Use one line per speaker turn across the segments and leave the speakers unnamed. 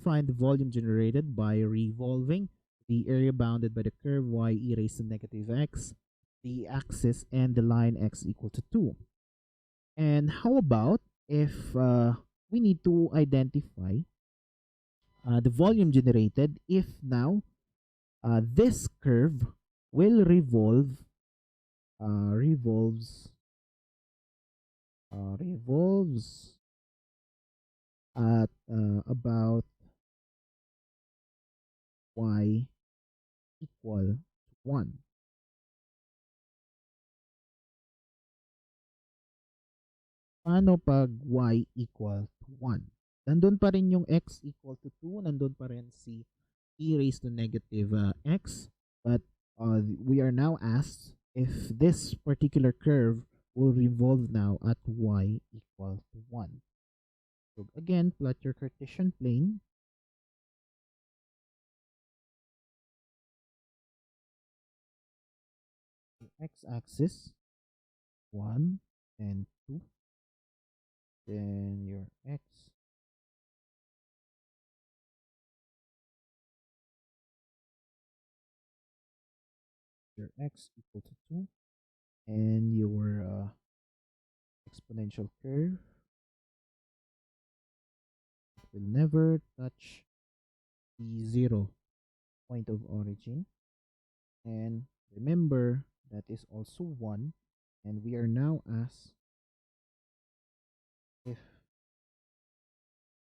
find the volume generated by revolving the area bounded by the curve y e raised to negative x, the axis, and the line x equal to 2. And how about if we need to identify the volume generated if now this curve will revolves at about y equal to 1. Paano pag y equal to 1? Nandun pa rin yung x equal to 2, nandun pa rin si e raised to negative x, but we are now asked if this particular curve will revolve now at y equal to 1. So again, plot your Cartesian plane. The x-axis 1 and 2, then your x equal to 2, and your exponential curve will never touch the 0 point of origin. And remember, that is also 1, and we are now asked if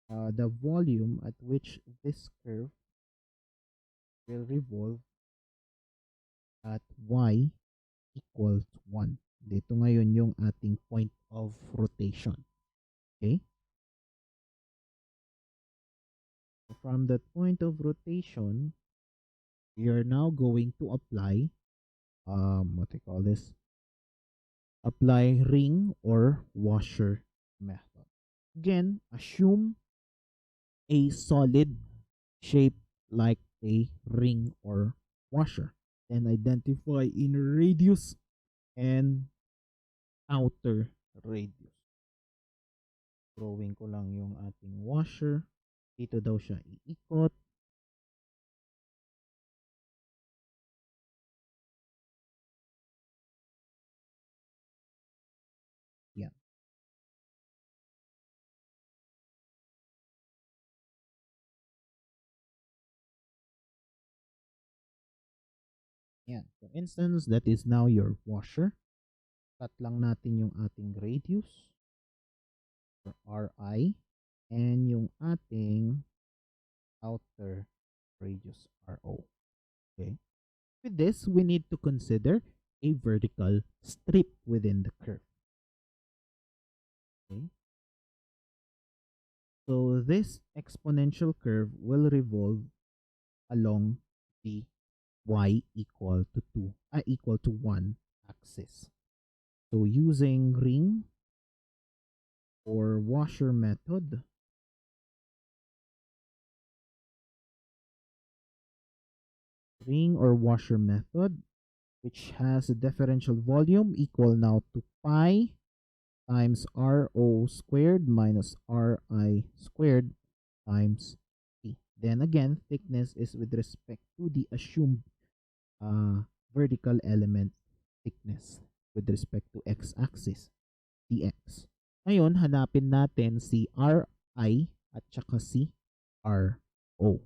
the volume at which this curve will revolve at y equal to 1. Dito ngayon yung ating point of rotation. Okay? So from that point of rotation, we are now going to apply what I call this, apply ring or washer method. Again, assume a solid shape like a ring or washer. Then identify inner radius and outer radius. Drawing ko lang yung ating washer. Dito daw siya iikot. Yan. Yan. For instance, that is now your washer. Cut lang natin yung ating radius or Ri and yung ating outer radius Ro. Okay. With this, we need to consider a vertical strip within the curve. Okay. So this exponential curve will revolve along the y equal to 1 axis. So using ring or washer method, which has a differential volume equal now to pi times Rho squared minus Ri squared times T. Then again, thickness is with respect to the assumed vertical element thickness with respect to x-axis, dx. Ngayon, hanapin natin si Ri at saka si Ro.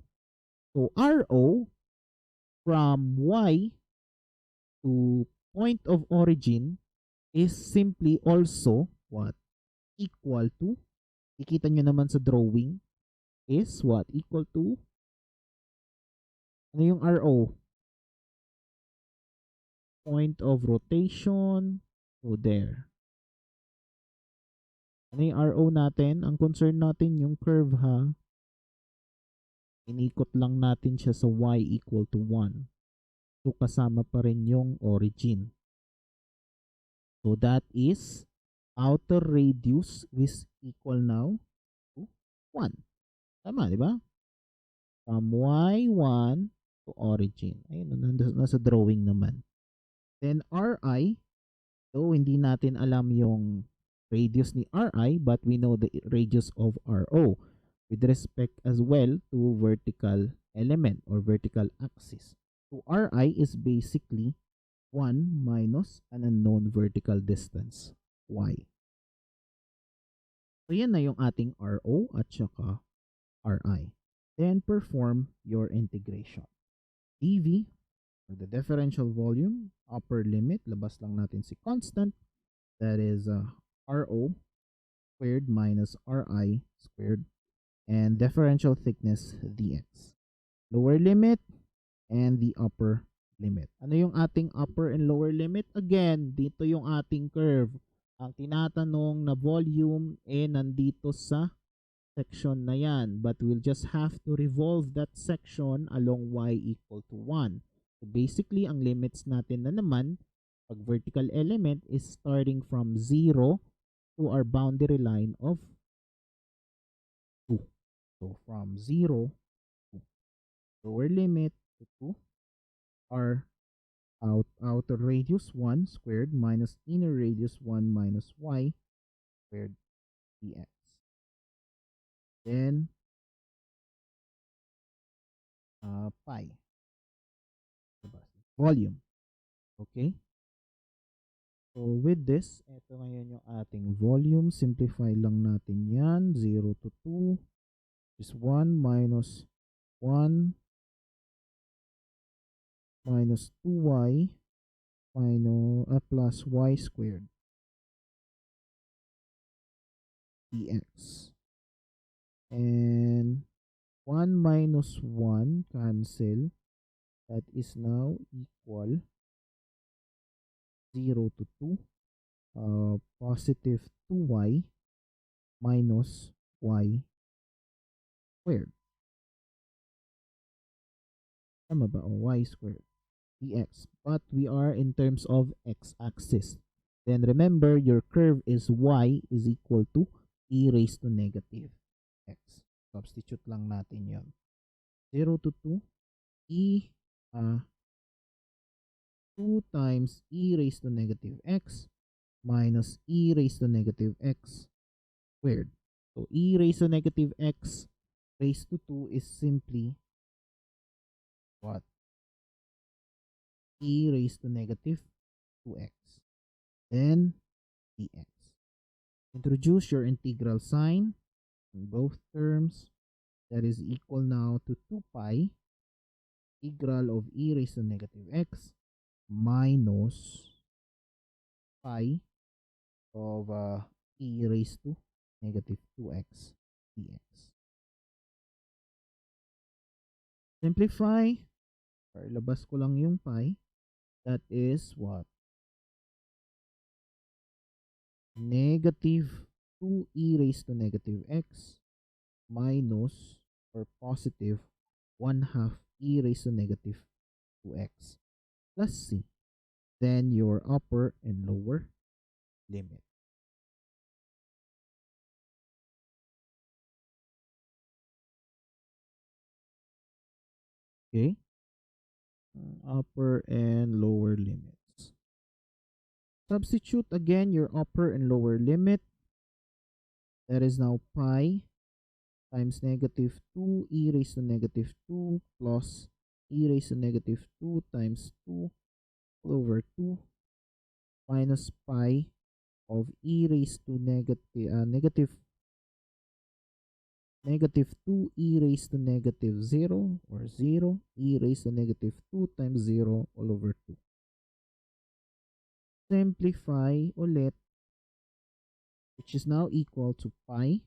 So, Ro from y to point of origin is simply also what? Equal to, ikita nyo naman sa drawing, is what? Equal to, ano yung Ro? Point of rotation. So, there. Ano yung Ro natin? Ang concern natin yung curve ha. Inikot lang natin siya sa y equal to 1. So, kasama pa rin yung origin. So, that is outer radius is equal now to 1. Tama, di ba? From y1 to origin. Ayun, nasa drawing naman. Then, Ri, so hindi natin alam yung radius ni Ri, but we know the radius of Ro. with respect as well to vertical element or vertical axis. So Ri is basically 1 minus an unknown vertical distance, y. So yan na yung ating RO at saka Ri. Then perform your integration. dV for the differential volume, upper limit, labas lang natin si constant. That is RO squared minus Ri squared. And differential thickness dx. Lower limit and the upper limit. Ano yung ating upper and lower limit? Again, dito yung ating curve. Ang tinatanong na volume nandito sa section na yan. But we'll just have to revolve that section along y equal to 1. So basically, ang limits natin na naman, pag vertical element is starting from 0 to our boundary line of 2. So from 0 to lower limit to 2, our outer radius 1 squared minus inner radius 1 minus y squared dx. Then pi, volume. Okay? So with this, ito ngayon yung ating volume. Simplify lang natin yan. 0 to 2 is 1 minus 1 minus 2y minus plus y squared dx. And 1 minus 1 cancel. That is now equal 0 to 2. Positive 2y minus y squared. Tama ba? O y squared dx. But we are in terms of x-axis. Then remember, your curve is y is equal to e raised to negative x. Substitute lang natin yon. 0 to 2, e 2 times e raised to negative x minus e raised to negative x squared. So e raised to negative x raised to 2 is simply what? E raised to negative 2x. Then dx. Introduce your integral sign in both terms. That is equal now to 2 pi integral of e raised to negative x minus pi of e raised to negative 2x dx. Simplify. Or labas ko lang yung pi. That is what? Negative 2e raised to negative x minus or positive 1/2 e raised to negative 2x plus c. Then your upper and lower limit. Okay? Upper and lower limits. Substitute again your upper and lower limit. That is now pi times negative 2 e raised to negative 2 plus e raised to negative 2 times 2 over 2 minus pi of e raised to negative 2 e raised to negative 0 or 0 e raised to negative 2 times 0 all over 2. Simplify ulit, which is now equal to pi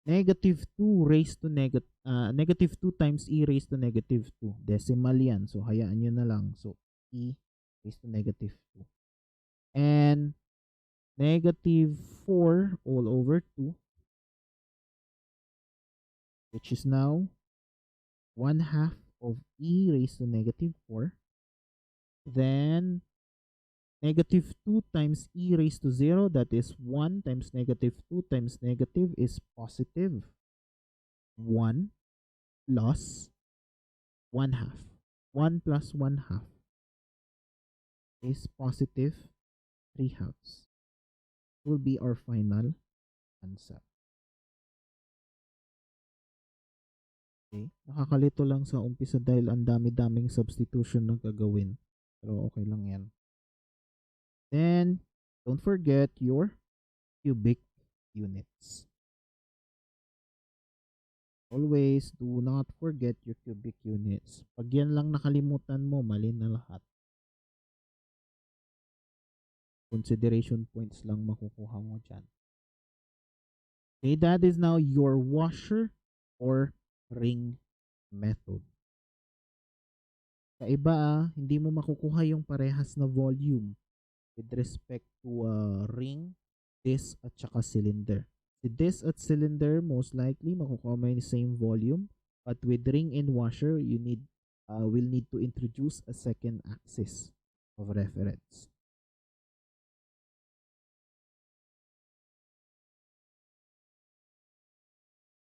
negative 2 raised to negative 2 times e raised to negative 2. Decimal yan. So, hayaan nyo na lang. So, e raised to negative 2. And negative 4 all over 2, which is now 1/2 of e raised to negative 4. Then, negative 2 times e raised to 0, that is 1 times negative 2 times negative is positive 1 plus 1/2. 1 plus 1/2 is positive 3/2. will be our final answer. Okay? Nakakalito lang sa umpisa dahil ang dami-daming substitution na gagawin. Pero okay lang yan. Then, don't forget your cubic units. Always do not forget your cubic units. Pag yan lang nakalimutan mo, mali na lahat. Consideration points lang makukuha mo dyan. Okay, that is now your washer or ring method. Kaiba hindi mo makukuha yung parehas na volume with respect to ring, disc, at saka cylinder. The disc at cylinder, most likely, makukuha mo yung same volume. But with ring and washer, you will need to introduce a second axis of reference.